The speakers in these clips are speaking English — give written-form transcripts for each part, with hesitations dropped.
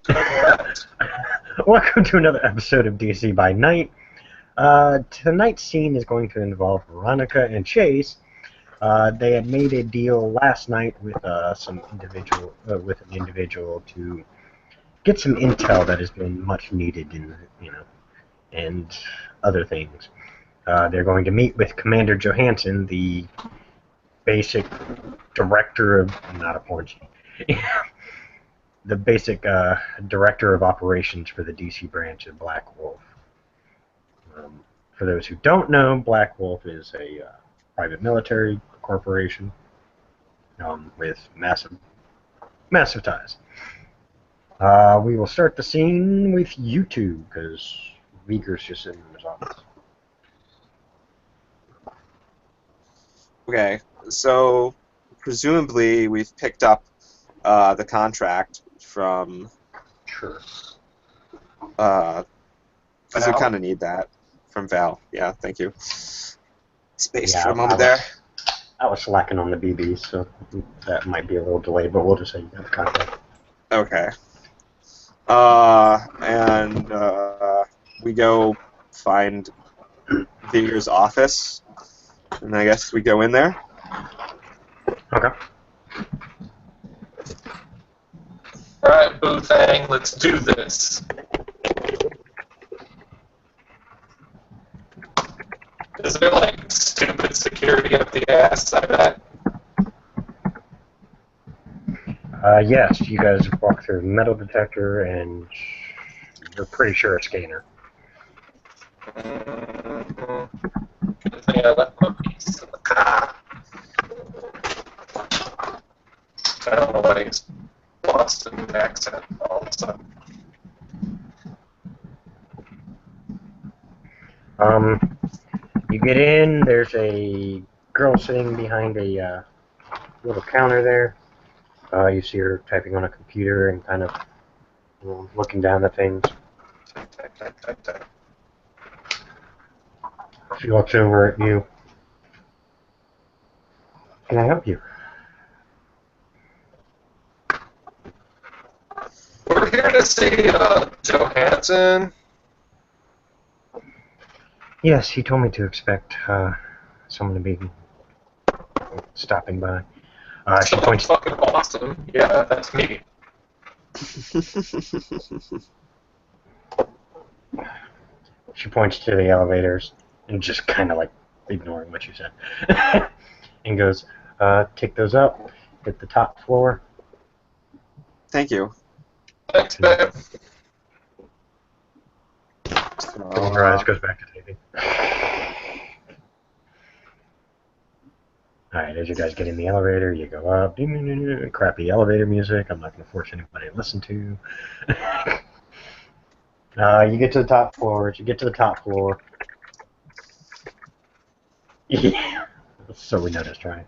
Correct. Welcome to another episode of DC by Night. Tonight's scene is going to involve Veronica and Chase. They had made a deal last night with with an individual to get some intel that has been much needed and other things. They're going to meet with Commander Johansson, the basic director of not a porn the basic director of operations for the DC branch of Black Wolf. For those who don't know, Black Wolf is a private military corporation with massive ties. We will start the scene with you two, because Beaker's just sitting in his office. Okay, so presumably we've picked up the contract from... Sure. Because we Val? kind of need that from Val. Yeah, thank you. Space Yeah, for a moment there. I was slacking on the BBs, so that might be a little delayed, but we'll just say you got the contract. Okay. We go find Vigor's office, and I guess we go in there. Okay. Alright, Boo-Thang, let's do this. Is there, like, stupid security up the ass, I bet? Yes, you guys walk through a metal detector, and you're pretty sure a scanner. Good thing I left my piece in the car. I don't know why he's Boston accent all of a sudden. You get in, there's a girl sitting behind a little counter there. You see her typing on a computer and kind of looking down at things. Type. She looks over at you. Can I help you? We're here to see Johansson. Yes, he told me to expect someone to be stopping by. She points. Fucking awesome. Yeah, that's me. She points to the elevators and just kind of like ignoring what you said, and goes, "Take those up. Hit the top floor." Thank you. Thanks, babe. Closing her eyes, goes back to taping. Alright, as you guys get in the elevator, you go up. Crappy elevator music. I'm not going to force anybody to listen to. You get to the top floor. As you get to the top floor. Yeah. So we noticed, right?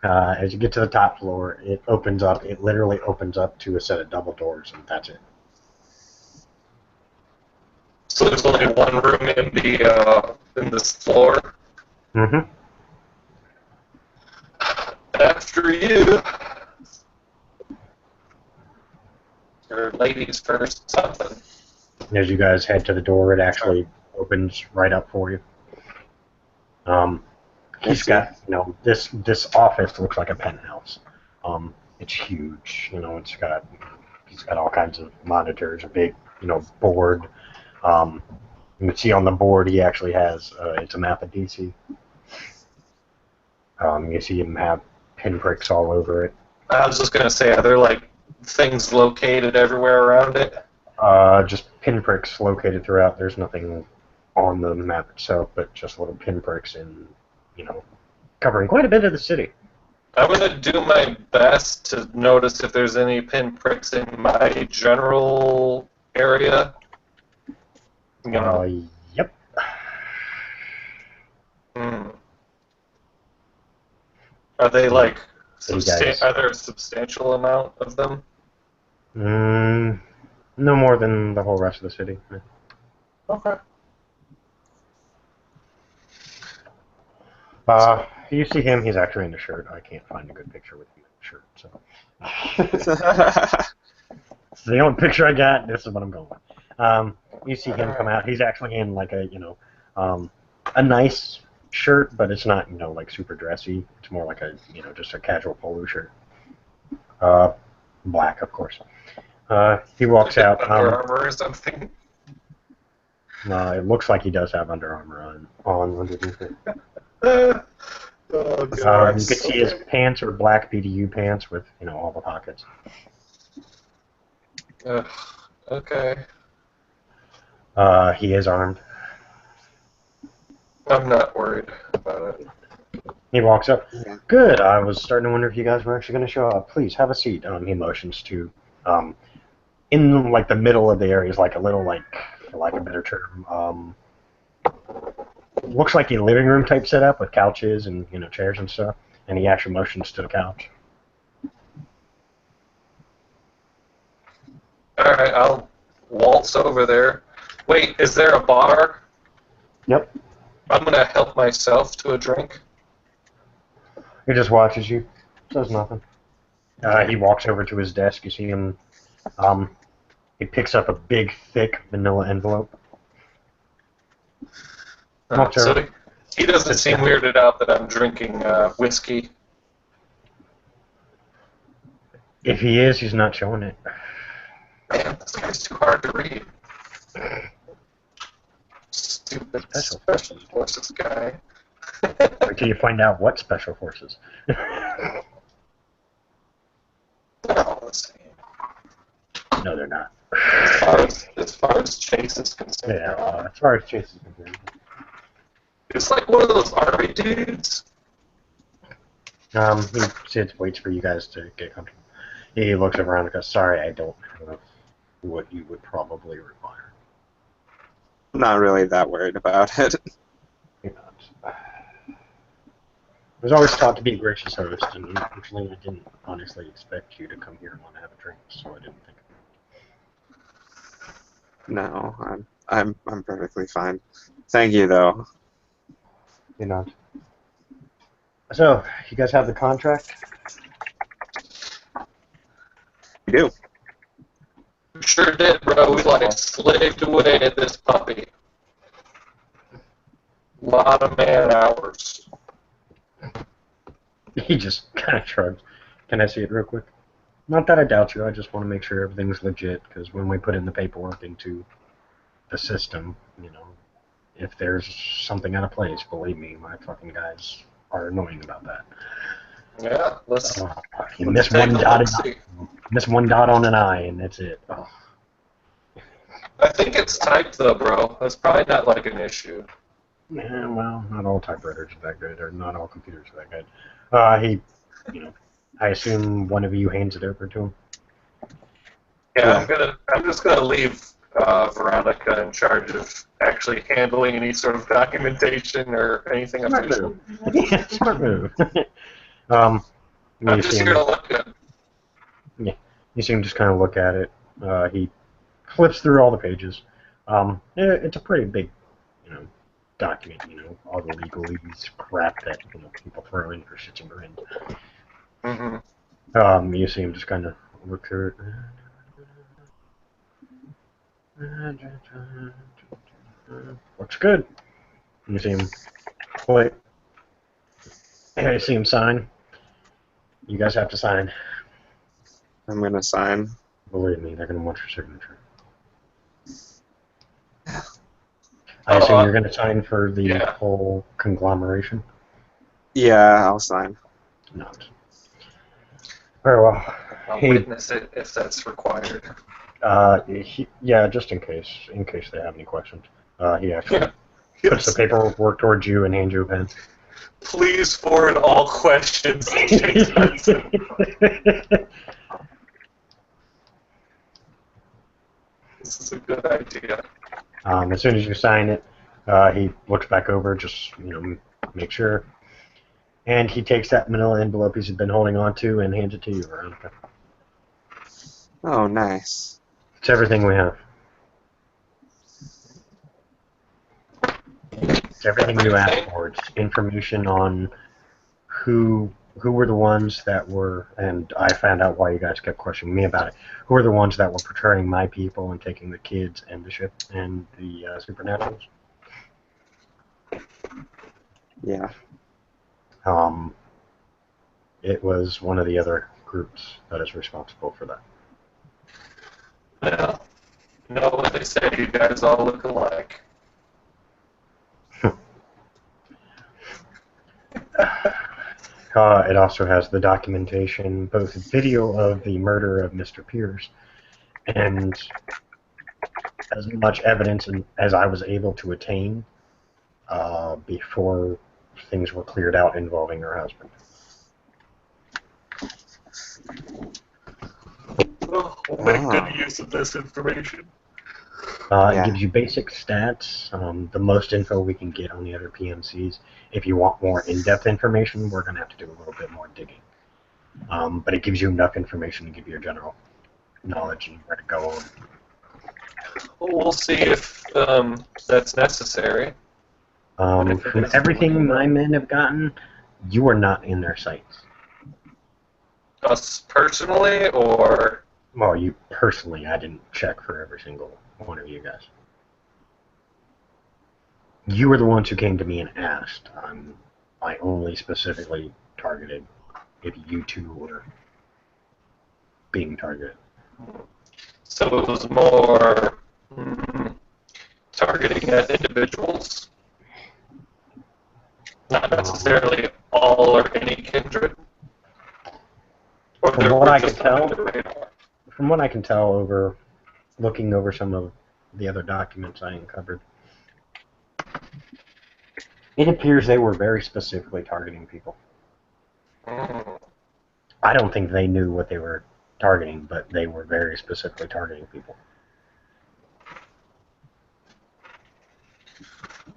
As you get to the top floor, it opens up. It literally opens up to a set of double doors, and that's it. So there's only one room in this floor. Mm-hmm. After you. Or ladies first, something. As you guys head to the door, it actually opens right up for you. He's got, this office looks like a penthouse. It's huge. He's got all kinds of monitors, a big, board. You can see on the board he actually has, it's a map of DC. You see him have pinpricks all over it. I was just gonna say, are there like things located everywhere around it? Just pinpricks located throughout. There's nothing on the map itself, but just little pinpricks in, covering quite a bit of the city. I'm gonna do my best to notice if there's any pinpricks in my general area. Yep. Are they like guys. are there a substantial amount of them? No more than the whole rest of the city. Okay. You see him, he's actually in a shirt. I can't find a good picture with him in shirt. So it's the only picture I got. This is what I'm going with. You see him come out. He's actually in like a a nice shirt, but it's not like super dressy. It's more like a just a casual polo shirt. Black, of course. He walks out. Under Armour or something. It looks like he does have Under Armour on underneath it. Oh, God. You can see his pants are black BDU pants with all the pockets. Okay. He is armed. I'm not worried about it. He walks up. Yeah. Good. I was starting to wonder if you guys were actually going to show up. Please have a seat. He motions to, in like the middle of the area is like a little for lack of a better term, looks like a living room type setup with couches and chairs and stuff. And he actually motions to the couch. All right, I'll waltz over there. Wait, is there a bar? Yep. I'm gonna help myself to a drink. He just watches you. Says nothing. He walks over to his desk. You see him. He picks up a big, thick manila envelope. So he doesn't seem weirded out that I'm drinking whiskey. If he is, he's not showing it. Man, this guy's too hard to read. Stupid special forces guy. Wait till you find out what special forces. They're all the same. No, they're not. As far as Chase is concerned. Yeah, as far as Chase is concerned. It's like one of those army dudes. He sits, waits for you guys to get comfortable. He looks around and goes, "Sorry, I don't have what you would probably require." I'm not really that worried about it. You're not. I was always taught to be a gracious host, and unfortunately, I didn't honestly expect you to come here and want to have a drink, so I didn't think of it. No, I'm perfectly fine. Thank you, though. You're not. So, you guys have the contract? We do. Sure did, bro. We slaved away at this puppy. A lot of man hours. He just kind of shrugs. Can I see it real quick? Not that I doubt you, I just want to make sure everything's legit, because when we put in the paperwork into the system, if there's something out of place, believe me, my fucking guys are annoying about that. Yeah, let's You miss one dot on an I, and that's it. Oh. I think it's typed though, bro. That's probably not like an issue. Yeah, well, not all typewriters are that good, or not all computers are that good. I assume one of you hands it over to him. Yeah, I'm just gonna leave Veronica in charge of actually handling any sort of documentation or anything official. Yeah, smart move. I'm just here to look good. Yeah, you see him just kind of look at it. He flips through all the pages. It's a pretty big, document. All the legalese crap that people throw in for shits and grins. Mm-hmm. You see him just kind of look through it. Looks good. You see him play. You see him sign. You guys have to sign. I'm gonna sign. Believe me, they're gonna want your signature. I assume you're gonna sign for the whole conglomeration. Yeah, I'll sign. Not. Very well. I'll witness it if that's required. Yeah, just in case they have any questions. He actually puts the paperwork towards you and hands you a pen. Please forward all questions to Chase Benson. This is a good idea. As soon as you sign it, he looks back over, just make sure, and he takes that manila envelope he's been holding on to and hands it to you, Veronica. Oh, nice. It's everything we have. It's everything you asked for. It's information on who who were the ones that were, and I found out why you guys kept questioning me about it. Who were the ones that were portraying my people and taking the kids and the ship and the supernaturals? Yeah. It was one of the other groups that is responsible for that. Well, you know what they say, you guys all look alike. It also has the documentation, both video of the murder of Mr. Pierce and as much evidence as I was able to attain before things were cleared out involving her husband. Well, we'll make good use of this information. It gives you basic stats, the most info we can get on the other PMCs. If you want more in-depth information, we're going to have to do a little bit more digging. But it gives you enough information to give you a general knowledge and where to go on. Well, we'll see if that's necessary. From everything my men have gotten, you are not in their sights. Us personally, or? Well, you personally, I didn't check for every single one of you guys. You were the ones who came to me and asked. I only specifically targeted if you two were being targeted. So it was more targeting at individuals, not necessarily all or any kindred. Or from what I can tell, over looking over some of the other documents I uncovered, it appears they were very specifically targeting people. I don't think they knew what they were targeting, but they were very specifically targeting people.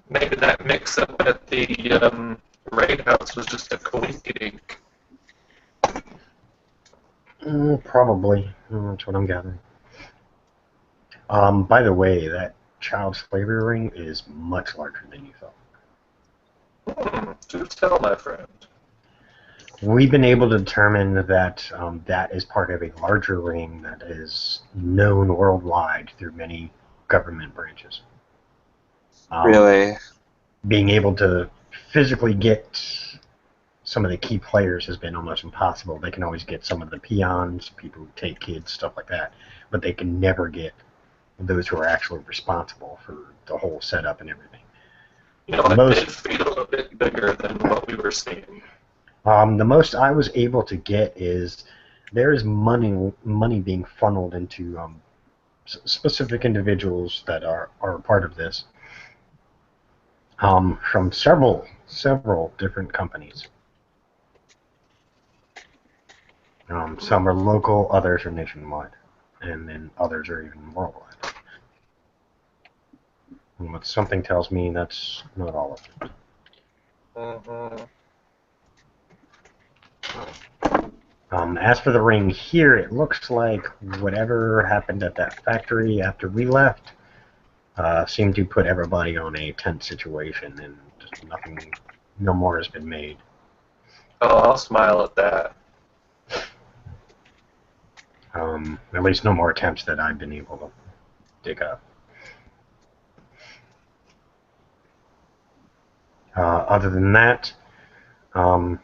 Maybe that mix-up at the raid house was just a coincidence. Probably. That's what I'm gathering. By the way, that child slavery ring is much larger than you thought. Do tell, my friend. We've been able to determine that that is part of a larger ring that is known worldwide through many government branches. Really? Being able to physically get some of the key players has been almost impossible. They can always get some of the peons, people who take kids, stuff like that, but they can never get those who are actually responsible for the whole setup and everything. You know, it did feel a bit bigger than what we were seeing. The most I was able to get is there is money being funneled into specific individuals that are part of this from several different companies. Some are local, others are nationwide, and then others are even worldwide. But something tells me that's not all of it. As for the ring here, it looks like whatever happened at that factory after we left seemed to put everybody on a tense situation, and just no more has been made. Oh, I'll smile at that. At least no more attempts that I've been able to dig up. Other than that, you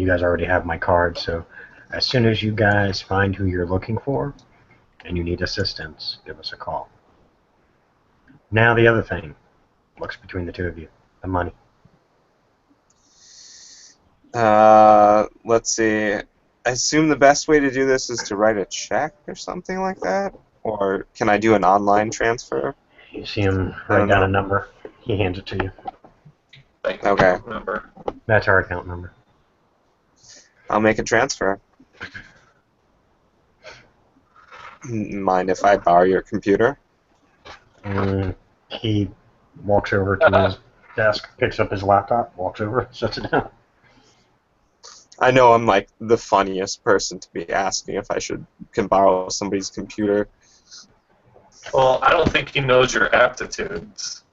guys already have my card, so as soon as you guys find who you're looking for and you need assistance, give us a call. Now the other thing, what's between the two of you? The money. Let's see. I assume the best way to do this is to write a check or something like that? Or can I do an online transfer? You see him write down a number. He hands it to you. Okay. Number. That's our account number. I'll make a transfer. Mind if I borrow your computer? He walks over to his desk, picks up his laptop, walks over, sets it down. I know I'm like the funniest person to be asking if I can borrow somebody's computer. Well, I don't think he knows your aptitudes.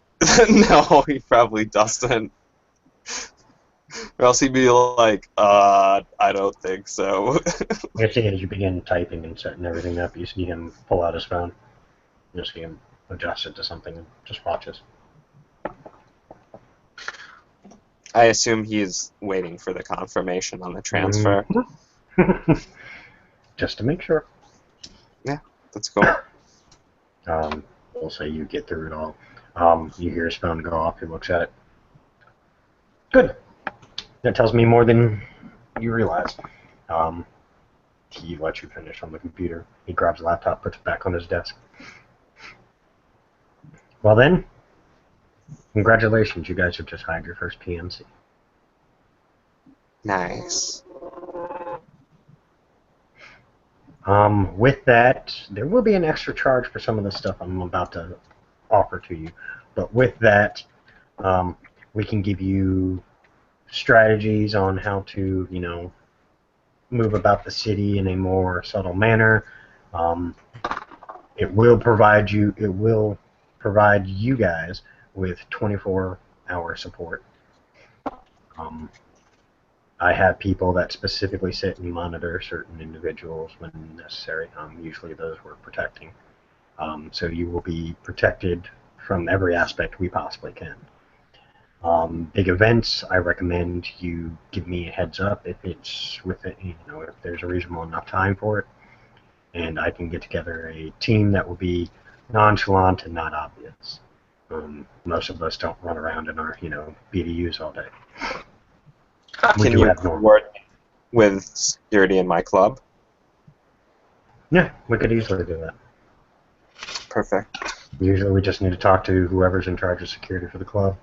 No, he probably doesn't. Or else he'd be like, I don't think so. You see, as you begin typing and setting everything up, you see him pull out his phone. You see him adjust it to something and just watches. I assume he's waiting for the confirmation on the transfer. Just to make sure. Yeah, that's cool. We'll say you get through it all. You hear his phone go off. He looks at it. Good. That tells me more than you realize. He lets you finish on the computer. He grabs the laptop, puts it back on his desk. Well then, congratulations. You guys have just hired your first PMC. Nice. With that, there will be an extra charge for some of the stuff I'm about to offer to you. But with that, we can give you strategies on how to, move about the city in a more subtle manner. It will provide you guys with 24-hour support. I have people that specifically sit and monitor certain individuals when necessary. Usually those we're protecting. So you will be protected from every aspect we possibly can. Big events, I recommend you give me a heads up if it's with it, if there's a reasonable enough time for it, and I can get together a team that will be nonchalant and not obvious. Most of us don't run around in our, BDUs all day. Can you coordinate with security in my club? Yeah, we could easily do that. Perfect. Usually we just need to talk to whoever's in charge of security for the club.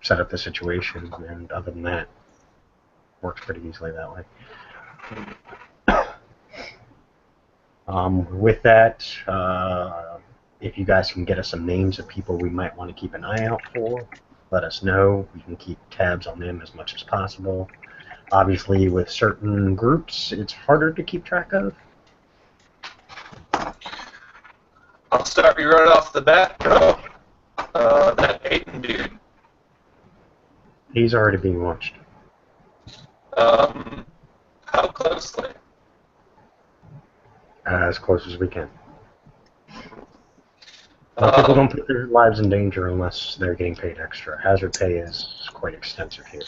Set up the situation, and other than that, works pretty easily that way. With that, if you guys can get us some names of people we might want to keep an eye out for, let us know. We can keep tabs on them as much as possible. Obviously, with certain groups, it's harder to keep track of. I'll start you right off the bat, bro. That Peyton dude. He's already being watched. How closely? As close as we can. People don't put their lives in danger unless they're getting paid extra. Hazard pay is quite extensive here.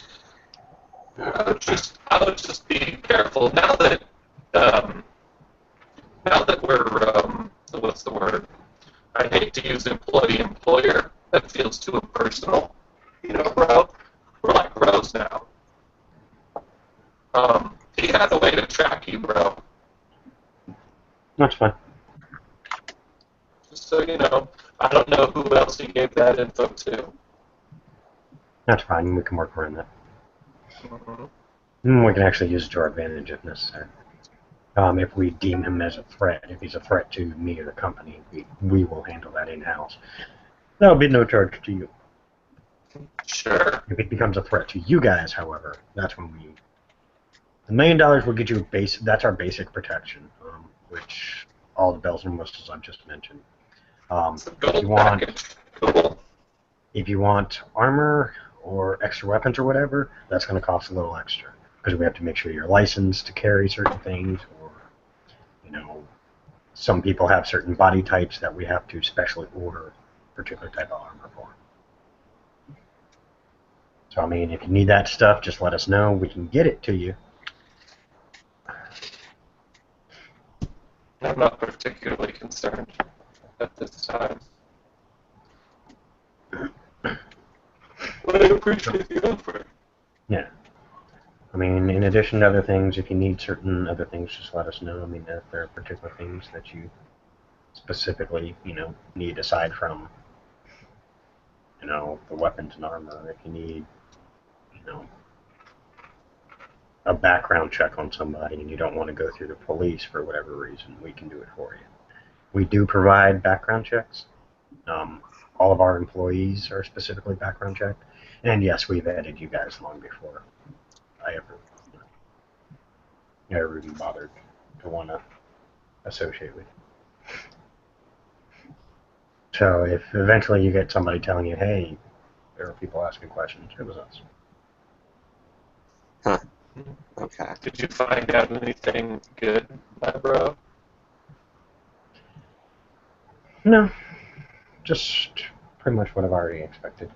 I would just be careful now that we're what's the word? I hate to use employee-employer. That feels too impersonal. Bro, we're like bros now. He had a way to track you, bro. That's fine. Just so you know, I don't know who else he gave that info to. That's fine. We can work around that. Mm-hmm. We can actually use it to our advantage if necessary. If we deem him as a threat, if he's a threat to me or the company, we will handle that in-house. That'll be no charge to you. Sure. If it becomes a threat to you guys, however, that's when we... $1 million will get you that's our basic protection, which all the bells and whistles I've just mentioned. If you want armor or extra weapons or whatever, that's going to cost a little extra because we have to make sure you're licensed to carry certain things, or some people have certain body types that we have to specially order a particular type of armor for. So if you need that stuff, just let us know. We can get it to you. I'm not particularly concerned at this time. But I appreciate the offer. Yeah. In addition to other things, if you need certain other things, just let us know. If there are particular things that you specifically, need aside from, the weapons and armor. If you need, a background check on somebody and you don't want to go through the police for whatever reason, we can do it for you. We do provide background checks. All of our employees are specifically background checked. And yes, we've added you guys long before I ever even bothered to want to associate with you. So if eventually you get somebody telling you, hey, there were people asking questions. It was us. Huh. Okay. Did you find out anything good, my bro? No, just pretty much what I've already expected.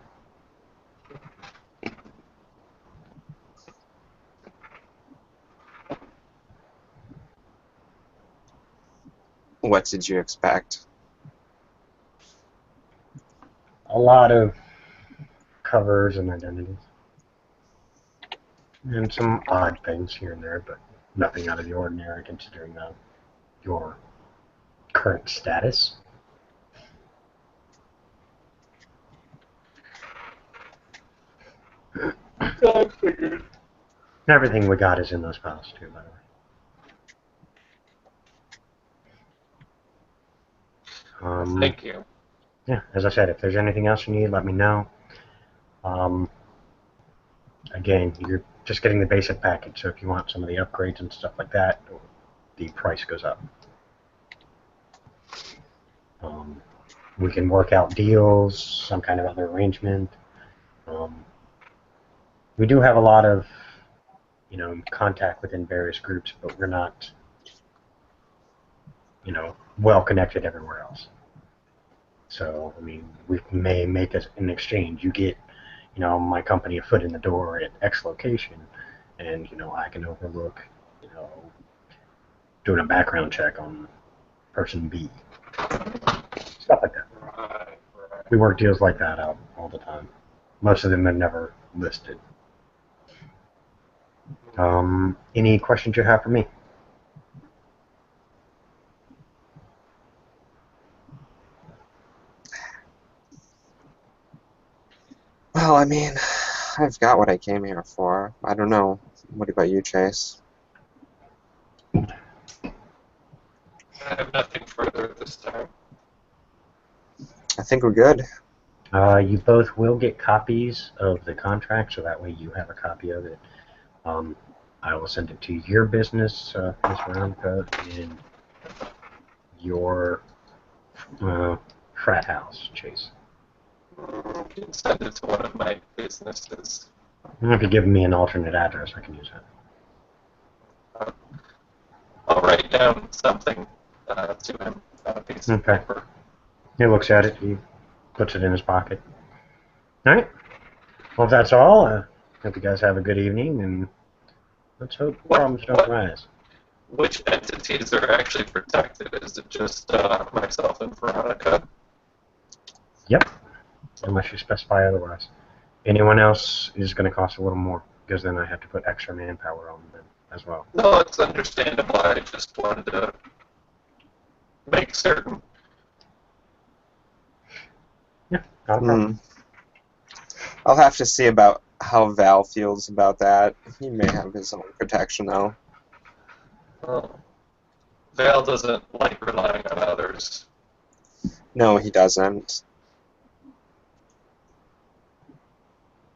What did you expect? A lot of covers and identities. And some odd things here and there, but nothing out of the ordinary considering your current status. I figured. Everything we got is in those files too, by the way. Thank you. Yeah, as I said, if there's anything else you need, let me know. Again, you're just getting the basic package, so if you want some of the upgrades and stuff like that, the price goes up. We can work out deals, some kind of other arrangement. We do have a lot of, contact within various groups, but we're not, well connected everywhere else. So, I mean, we may make an exchange. You get, my company a foot in the door at X location, and, I can overlook, doing a background check on person B. Stuff like that. Right. We work deals like that out all the time. Most of them are never listed. Any questions you have for me? Well, I mean, I've got what I came here for. I don't know. What about you, Chase? I have nothing further this time. I think we're good. You both will get copies of the contract, so that way you have a copy of it. I will send it to your business, Ms. Veronica, and your frat house, Chase. You can send it to one of my businesses. If you give me an alternate address, I can use that. I'll write down something to him on a piece of Okay. paper. He looks at it. He puts it in his pocket. All right. Well, if that's all, hope you guys have a good evening, and let's hope problems don't rise. Which entities are actually protected? Is it just myself and Veronica? Yep. Unless you specify otherwise. Anyone else is going to cost a little more, because then I have to put extra manpower on them as well. No, it's understandable. I just wanted to make certain. Yeah, not a problem. I'll have to see about how Val feels about that. He may have his own protection, though. Well, Val doesn't like relying on others. No, he doesn't.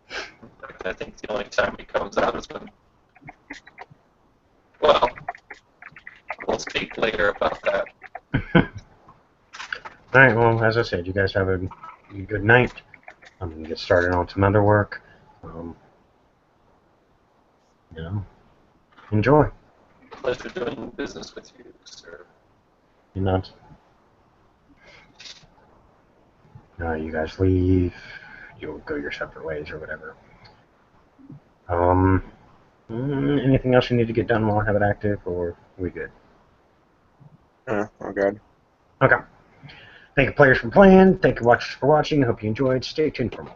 In fact, I think the only time he comes out is when... Well, we'll speak later about that. Alright, well, as I said, you guys have a good night. I'm going to get started on some other work. Enjoy. Pleasure doing business with you, sir. You nuts. You guys leave. You'll go your separate ways or whatever. Anything else you need to get done while I have it active, or we good? We're good. Okay. Thank you, players, for playing. Thank you, watchers, for watching. Hope you enjoyed. Stay tuned for more.